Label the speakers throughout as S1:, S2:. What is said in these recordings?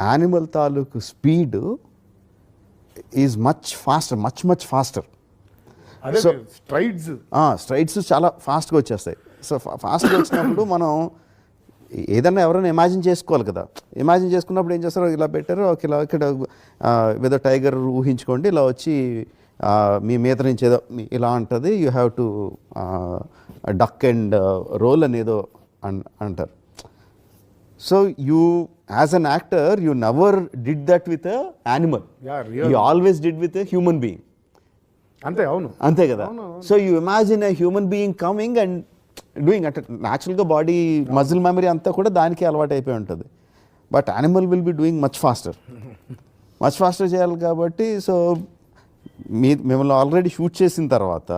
S1: Animal తాలూకు speed is much faster, much faster.
S2: అదే
S1: So,
S2: strides
S1: చాలా ఫాస్ట్గా వచ్చేస్తాయి. సో ఫాస్ట్గా వచ్చినప్పుడు మనం ఏదన్నా ఎవరైనా ఇమాజిన్ చేసుకోవాలి కదా. ఇమాజిన్ చేసుకున్నప్పుడు ఏం చేస్తారు, ఇలా పెట్టారు, ఇలా ఇక్కడ ఏదో టైగర్ ఊహించుకోండి, ఇలా వచ్చి మీ మీద నుంచి ఏదో ఇలా ఉంటుంది, you have to duck and roll అనేదో అంటారు. So you as an actor you never did that with a animal, you always did with a human being.
S2: అంతే, అవును,
S1: అంతే కదా. So you imagine a human being coming and doing, అంటే న్యాచురల్గా body muscle memory అంతా కూడా దానికి అలవాటు అయిపోయి ఉంటుంది. But animal will be doing much faster చేయాలి కాబట్టి. సో మిమ్మల్ని ఆల్రెడీ షూట్ చేసిన తర్వాత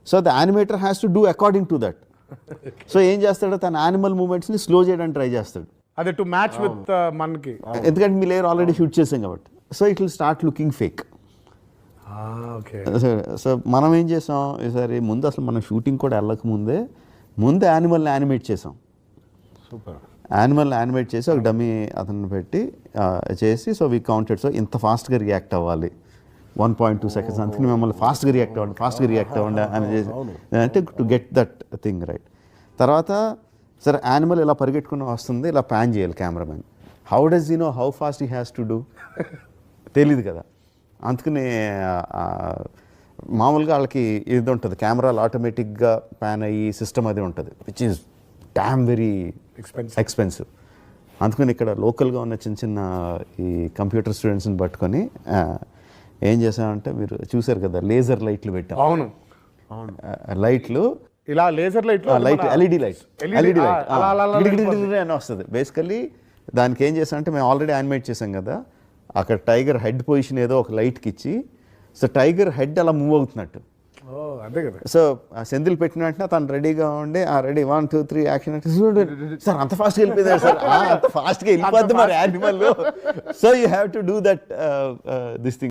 S1: so the animator has to do according to that. So ఏం చేస్తాడు, తన యానిమల్ మూమెంట్స్ని స్లో చేయడానికి ట్రై చేస్తాడు.
S2: అదే టు మ్యాచ్ విత్ మనకి,
S1: ఎందుకంటే మీ లేయర్ ఆల్రెడీ షూట్ చేసాం కాబట్టి. So it will start looking fake. So మనం ఏం చేసాం ఈసారి, ముందు అసలు మనం షూటింగ్ కూడా వెళ్ళక ముందు యానిమల్ని యానిమేట్ చేసాం.
S2: సూపర్.
S1: యానిమల్ని యానిమేట్ చేసి ఒక డమ్మీ అతన్ని పెట్టి చేసి, సో వీ కౌంటెడ్. సో ఇంత ఫాస్ట్గా రియాక్ట్ అవ్వాలి, 1.2 seconds అందుకని మిమ్మల్ని ఫాస్ట్గా రియాక్ట్ అవ్వండి అని చేసి, అంటే to get that thing right. తర్వాత సరే యానిమల్ ఇలా పరిగెట్టుకుని వస్తుంది, ఇలా ప్యాన్ చేయాలి cameraman. How does you know how fast he has to do, తెలీదు కదా. అందుకని మామూలుగా వాళ్ళకి ఇది ఉంటుంది, కెమెరాలు ఆటోమేటిక్గా ప్యాన్ అయ్యి సిస్టమ్ అది ఉంటుంది, which is damn very expensive. అందుకని ఇక్కడ లోకల్గా ఉన్న చిన్న ఈ కంప్యూటర్ స్టూడెంట్స్ని పట్టుకొని ఏం చేసామంటే, మీరు చూసారు కదా లేజర్ లైట్లు పెట్టాం.
S2: అవును,
S1: లైట్లు
S2: ఇలా లేజర్ లైట్
S1: ఎల్ఈడి లైట్ అని వస్తుంది. బేసికలీ దానికి ఏం చేసామంటే, మేము ఆల్రెడీ యానిమేట్ చేసాం కదా, అక్కడ టైగర్ హెడ్ పొజిషన్ ఏదో ఒక లైట్కి ఇచ్చి, సో టైగర్ హెడ్ అలా మూవ్ అవుతున్నట్టు.
S2: అంతే కదా.
S1: సో సెంధిల్ పెట్టిన వెంటనే తను రెడీగా ఉండి, రెడీ 1 2 3 యాక్షన్ అంటే, సార్ అంత ఫాస్ట్గా వెళ్ళిపోయింది సార్, అంత ఫాస్ట్గా వెళ్ళిపోద్ది మరి animal. So you have to do that this thing.